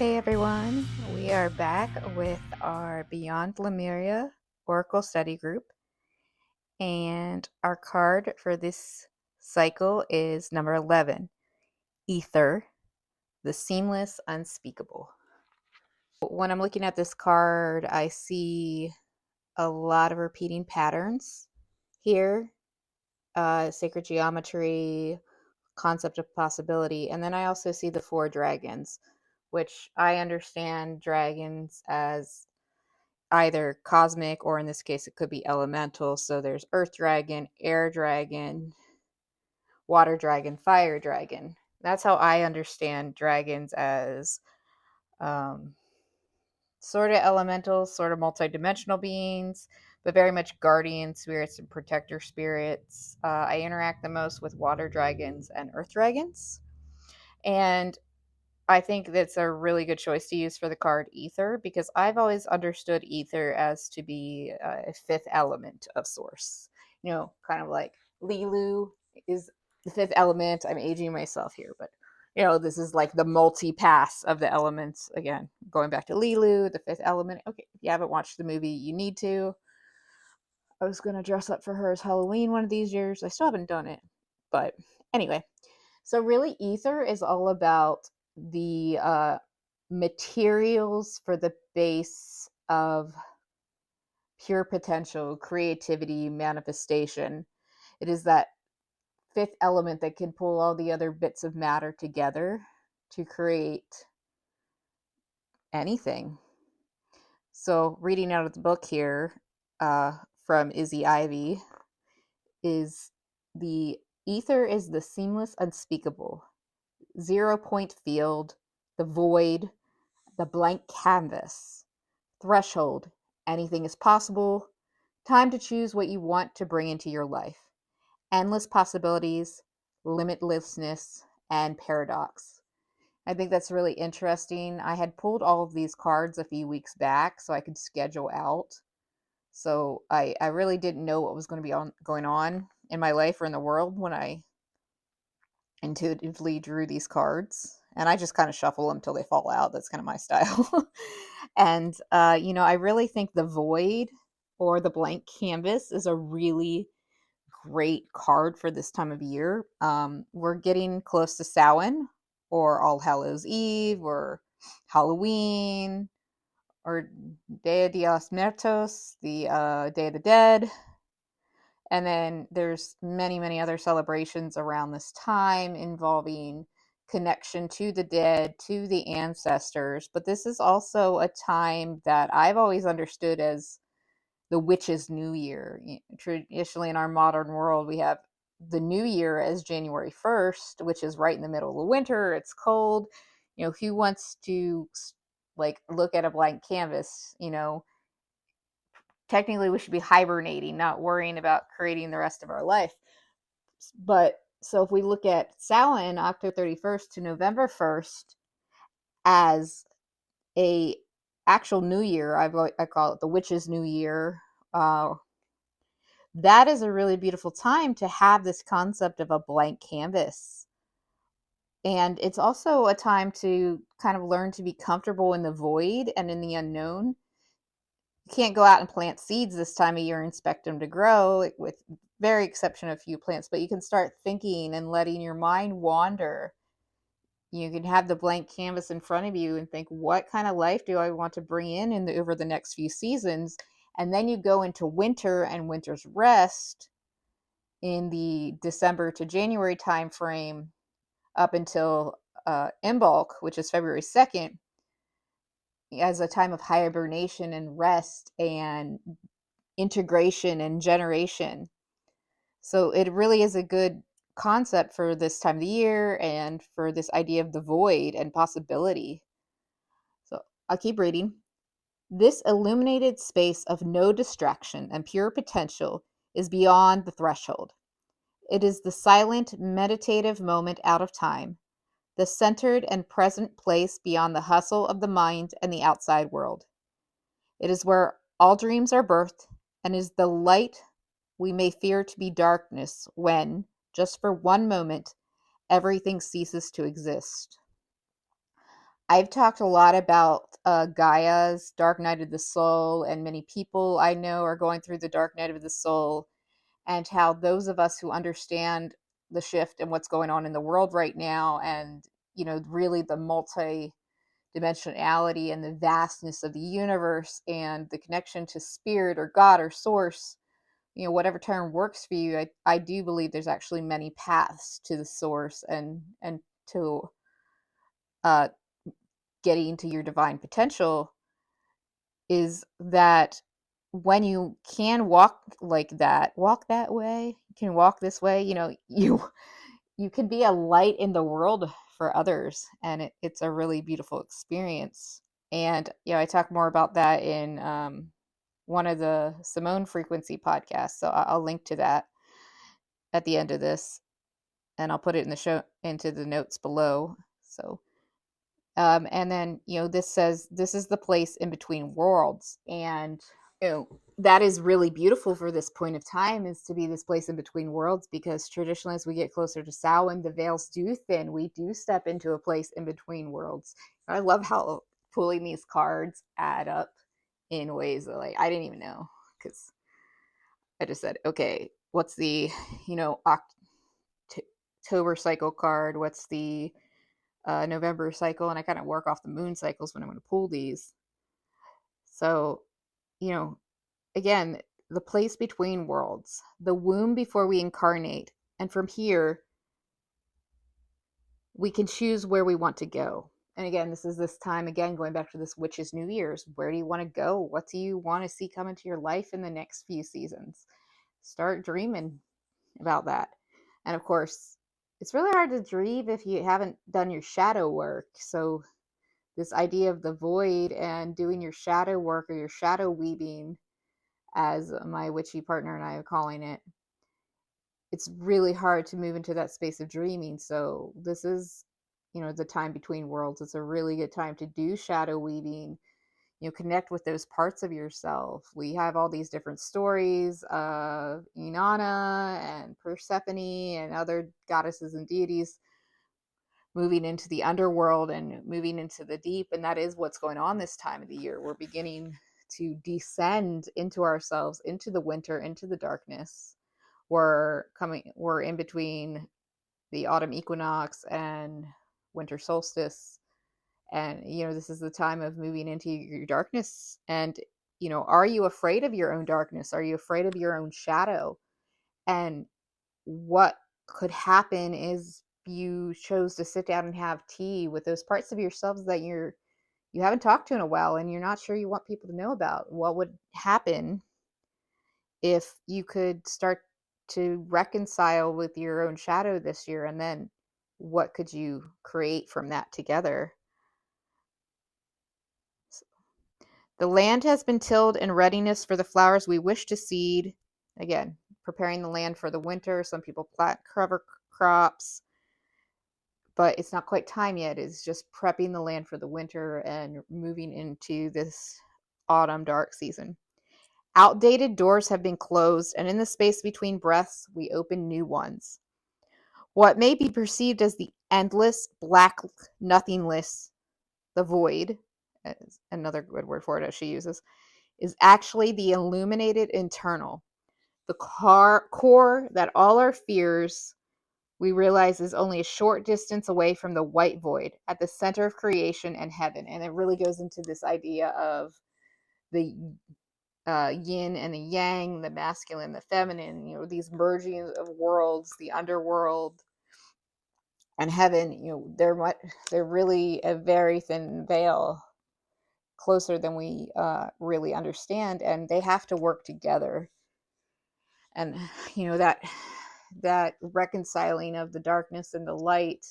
Hey everyone, we are back with our Beyond Lemuria Oracle Study Group, and our card for this cycle is number 11, Aether, the Seamless Unspeakable. When I'm looking at this card, I see a lot of repeating patterns here, sacred geometry, concept of possibility, and then I also see the 4 dragons, which I understand dragons as either cosmic or in this case it could be elemental. So there's earth dragon, air dragon, water dragon, fire dragon. That's how I understand dragons, as sort of elemental, sort of multidimensional beings, but very much guardian spirits and protector spirits. I interact the most with water dragons and earth dragons, and I think that's a really good choice to use for the card Aether, because I've always understood Aether as to be a 5th element of source. Kind of like Lilu is the 5th element. I'm aging myself here, but this is like the multi-pass of the elements. Again, going back to Lilu, the 5th element. Okay, if you haven't watched the movie, you need to. I was going to dress up for her as Halloween one of these years. I still haven't done it. But anyway, so really Aether is all about the materials for the base of pure potential, creativity, manifestation. It is that 5th element that can pull all the other bits of matter together to create anything. So reading out of the book here from Izzy Ivy is the Aether is the seamless unspeakable, 0-point field, the void, the blank canvas, threshold, anything is possible, time to choose what you want to bring into your life, endless possibilities, limitlessness, and paradox. I think that's really interesting. I had pulled all of these cards a few weeks back so I could schedule out. So I really didn't know what was going to be going on in my life or in the world when I intuitively drew these cards, and I just kind of shuffle them till they fall out. That's kind of my style. And I really think the void or the blank canvas is a really great card for this time of year. We're getting close to Samhain, or All Hallows Eve, or Halloween, or Dia de los Muertos, the Day of the Dead. And then there's many, many other celebrations around this time involving connection to the dead, to the ancestors. But this is also a time that I've always understood as the witch's new year. Traditionally, in our modern world, we have the new year as January 1st, which is right in the middle of winter. It's cold. Who wants to look at a blank canvas? Technically we should be hibernating, not worrying about creating the rest of our life. But so if we look at Samhain, October 31st to November 1st, as a actual new year, I call it the witch's new year. That is a really beautiful time to have this concept of a blank canvas. And it's also a time to kind of learn to be comfortable in the void and in the unknown. You can't go out and plant seeds this time of year and expect them to grow, with very exception of a few plants, but you can start thinking and letting your mind wander. You can have the blank canvas in front of you and think, what kind of life do I want to bring in over the next few seasons? And then you go into winter and winter's rest in the December to January timeframe up until Imbolc, which is February 2nd, as a time of hibernation and rest and integration and generation. So it really is a good concept for this time of the year and for this idea of the void and possibility. So I'll keep reading. This illuminated space of no distraction and pure potential is beyond the threshold. It is the silent, meditative moment out of time, the centered and present place beyond the hustle of the mind and the outside world. It is where all dreams are birthed, and is the light we may fear to be darkness when, just for one moment, everything ceases to exist. I've talked a lot about Gaia's dark night of the soul, and many people I know are going through the dark night of the soul, and how those of us who understand the shift and what's going on in the world right now, and really the multi-dimensionality and the vastness of the universe and the connection to spirit or God or source, whatever term works for you, I do believe there's actually many paths to the source and to uh, getting to your divine potential. Is that when you can walk like that, walk that way, you can walk this way, you can be a light in the world for others, and it's a really beautiful experience. And I talk more about that in one of the Simone Frequency podcasts, so I'll link to that at the end of this, and I'll put it in the show into the notes below. So and then this says this is the place in between worlds, and that is really beautiful for this point of time, is to be this place in between worlds, because traditionally as we get closer to Samhain, the veils do thin, we do step into a place in between worlds. I love how pulling these cards add up in ways that, like, I didn't even know, because I just said, okay, what's the October cycle card, what's the November cycle, and I kind of work off the moon cycles when I'm going to pull these. So, again, the place between worlds, the womb before we incarnate, and from here, we can choose where we want to go. And again, this is this time, again, going back to this Witch's New Year's. Where do you want to go? What do you want to see come into your life in the next few seasons? Start dreaming about that. And of course, it's really hard to dream if you haven't done your shadow work. So this idea of the void and doing your shadow work, or your shadow weaving, as my witchy partner and I are calling it, it's really hard to move into that space of dreaming. So this is, the time between worlds. It's a really good time to do shadow weaving, connect with those parts of yourself. We have all these different stories of Inanna and Persephone and other goddesses and deities moving into the underworld and moving into the deep. And that is what's going on this time of the year. We're beginning to descend into ourselves, into the winter, into the darkness. We're in between the autumn equinox and winter solstice. And, this is the time of moving into your darkness. And, are you afraid of your own darkness? Are you afraid of your own shadow? And what could happen is you chose to sit down and have tea with those parts of yourselves that you haven't talked to in a while, and you're not sure you want people to know about. What would happen if you could start to reconcile with your own shadow this year? And then what could you create from that together? The land has been tilled in readiness for the flowers we wish to seed. Again, preparing the land for the winter. Some people plant cover crops, but it's not quite time yet. It's just prepping the land for the winter and moving into this autumn dark season. Outdated doors have been closed, and in the space between breaths, we open new ones. What may be perceived as the endless, black, nothingness, the void, another good word for it as she uses, is actually the illuminated internal, the core that all our fears, we realize, is only a short distance away from the white void at the center of creation and heaven. And it really goes into this idea of the yin and the yang, the masculine, the feminine, these merging of worlds, the underworld and heaven. They're really a very thin veil, closer than we really understand, and they have to work together. And that reconciling of the darkness and the light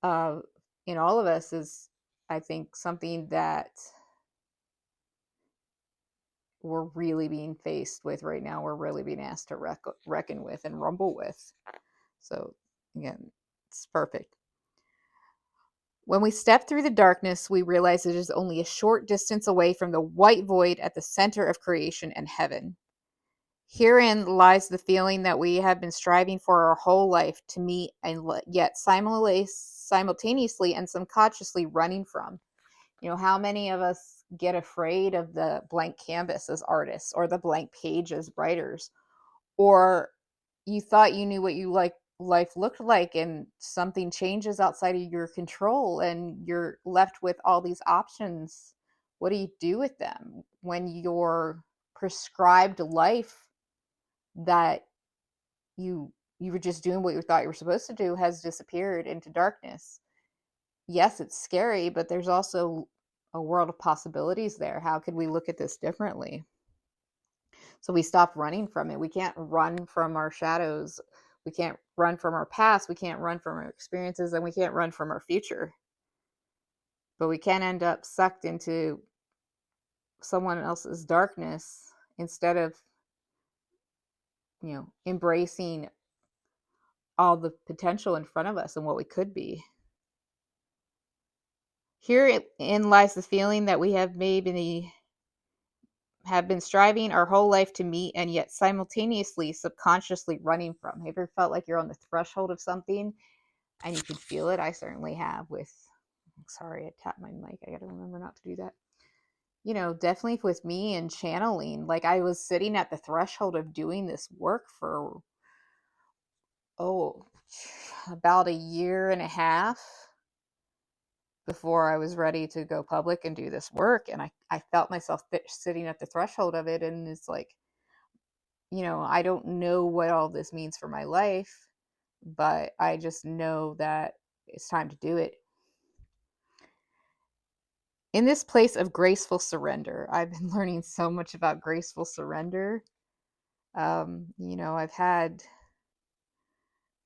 in all of us is, I think, something that we're really being faced with right now. We're really being asked to reckon with and rumble with. So again, it's perfect. When we step through the darkness, we realize it is only a short distance away from the white void at the center of creation and heaven. Herein lies the feeling that we have been striving for our whole life to meet, and yet simultaneously and subconsciously running from. How many of us get afraid of the blank canvas as artists, or the blank page as writers, or you thought you knew what you like life looked like, and something changes outside of your control and you're left with all these options. What do you do with them when your prescribed life that you were just doing what you thought you were supposed to do has disappeared into darkness? Yes, it's scary, but there's also a world of possibilities there. How could we look at this differently? So we stop running from it. We can't run from our shadows. We can't run from our past. We can't run from our experiences, and we can't run from our future. But we can end up sucked into someone else's darkness instead of, embracing all the potential in front of us and what we could be. Herein lies the feeling that we have been striving our whole life to meet, and yet simultaneously, subconsciously running from. Have you ever felt like you're on the threshold of something and you can feel it? I certainly have sorry, I tapped my mic. I got to remember not to do that. Definitely with me and channeling, like I was sitting at the threshold of doing this work for, about a year and a half before I was ready to go public and do this work. And I felt myself sitting at the threshold of it. And it's like, I don't know what all this means for my life, but I just know that it's time to do it. In this place of graceful surrender, I've been learning so much about graceful surrender. I've had,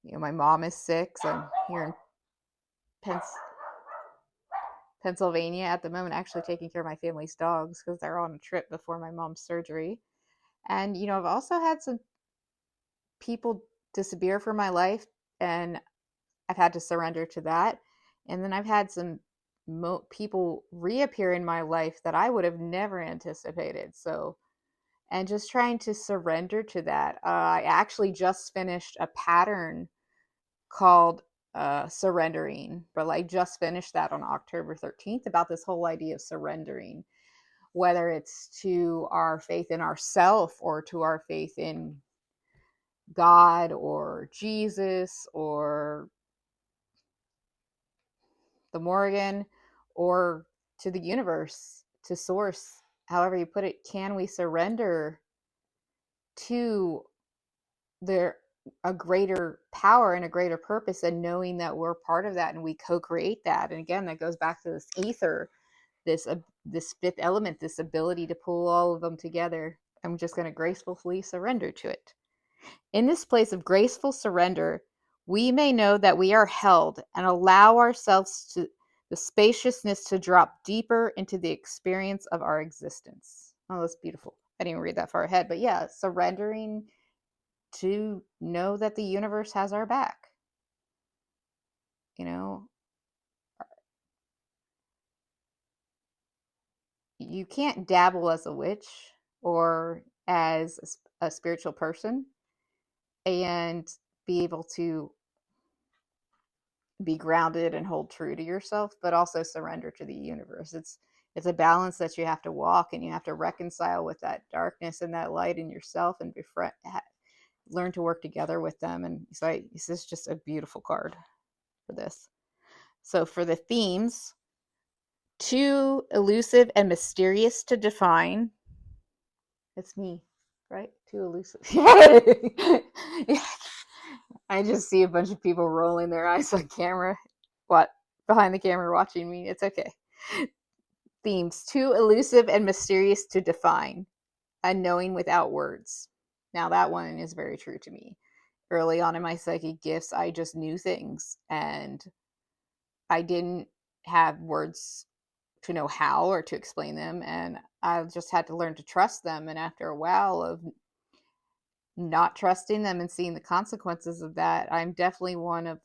my mom is sick, so I'm here in Pennsylvania at the moment, actually taking care of my family's dogs because they're on a trip before my mom's surgery. And, I've also had some people disappear from my life, and I've had to surrender to that. And then I've had some people reappear in my life that I would have never anticipated. So, and just trying to surrender to that. I actually just finished a pattern called surrendering, but I just finished that on October 13th, about this whole idea of surrendering, whether it's to our faith in ourself or to our faith in God or Jesus or the Morgan, or to the universe, to source, however you put it. Can we surrender to there a greater power and a greater purpose, and knowing that we're part of that and we co-create that? And again, that goes back to this ether, this fifth element, this ability to pull all of them together. I'm just going to gracefully surrender to it. In this place of graceful surrender, we may know that we are held, and allow ourselves to the spaciousness to drop deeper into the experience of our existence. Oh, that's beautiful. I didn't even read that far ahead, but yeah, surrendering to know that the universe has our back. You can't dabble as a witch or as a spiritual person and be able to be grounded and hold true to yourself, but also surrender to the universe. It's a balance that you have to walk, and you have to reconcile with that darkness and that light in yourself, and learn to work together with them. And so this is just a beautiful card for this. So for the themes, too elusive and mysterious to define. It's me, right? Too elusive. I just see a bunch of people rolling their eyes on camera. What? Behind the camera watching me. It's okay. Themes, too elusive and mysterious to define. Unknowing without words. Now that one is very true to me. Early on in my psychic gifts, I just knew things, and I didn't have words to know how or to explain them, and I just had to learn to trust them. And after a while of not trusting them and seeing the consequences of that, I'm going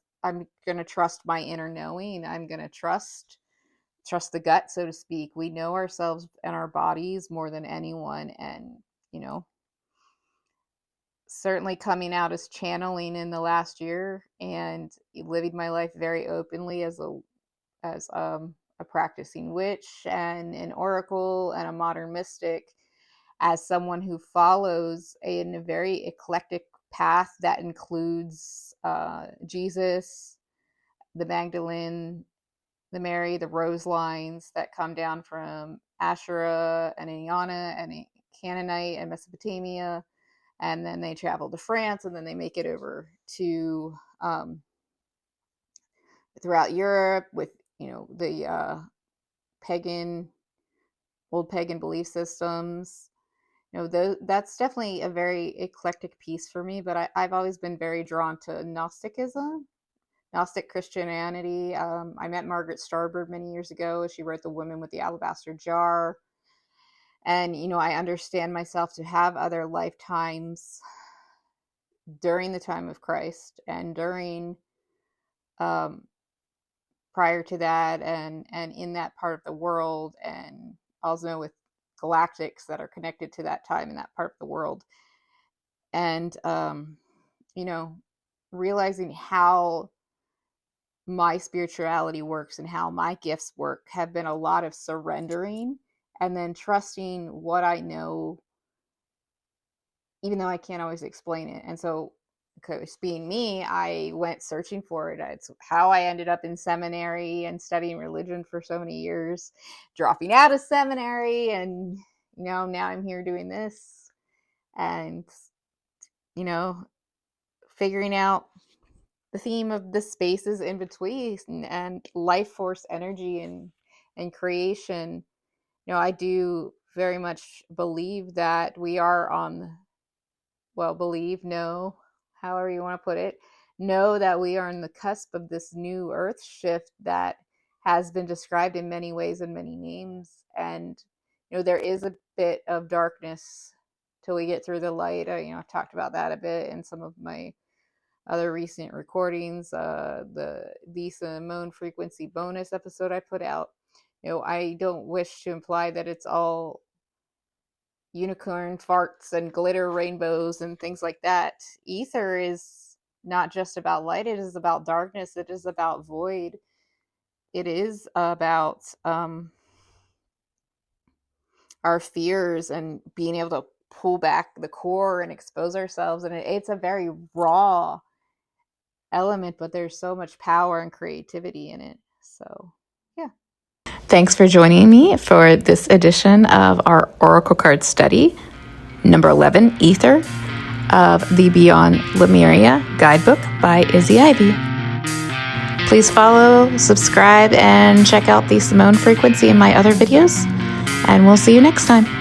to trust my inner knowing. I'm going to trust the gut, so to speak. We know ourselves and our bodies more than anyone. And, certainly coming out as channeling in the last year, and living my life very openly as a practicing witch and an oracle and a modern mystic, as someone who follows in a very eclectic path that includes Jesus, the Magdalene, the Mary, the rose lines that come down from Asherah and Inanna and Canaanite and Mesopotamia, and then they travel to France, and then they make it over to throughout Europe with the old pagan belief systems. That's definitely a very eclectic piece for me. But I've always been very drawn to Gnosticism, Gnostic Christianity. I met Margaret Starbird many years ago. She wrote The Woman with the Alabaster Jar. And, I understand myself to have other lifetimes during the time of Christ and during, prior to that, and in that part of the world, and also with galactics that are connected to that time in that part of the world. And, realizing how my spirituality works and how my gifts work have been a lot of surrendering and then trusting what I know, even though I can't always explain it. And so, because being me, I went searching for it. It's how I ended up in seminary and studying religion for so many years, dropping out of seminary, and now I'm here doing this, and figuring out the theme of the spaces in between and life force energy and creation. I do very much believe that we are know, however you want to put it, know that we are on the cusp of this new earth shift that has been described in many ways and many names. And, there is a bit of darkness till we get through the light. I've talked about that a bit in some of my other recent recordings, the Simone Frequency bonus episode I put out. I don't wish to imply that it's all unicorn farts and glitter rainbows and things like that. Aether is not just about light. It is about darkness. It is about void. It is about our fears and being able to pull back the core and expose ourselves. And it's a very raw element, but there's so much power and creativity in it. So, yeah. Thanks for joining me for this edition of our Oracle card study, number 11, Aether, of the Beyond Lemuria guidebook by Izzy Ivy. Please follow, subscribe, and check out the Simone Frequency and my other videos, and we'll see you next time.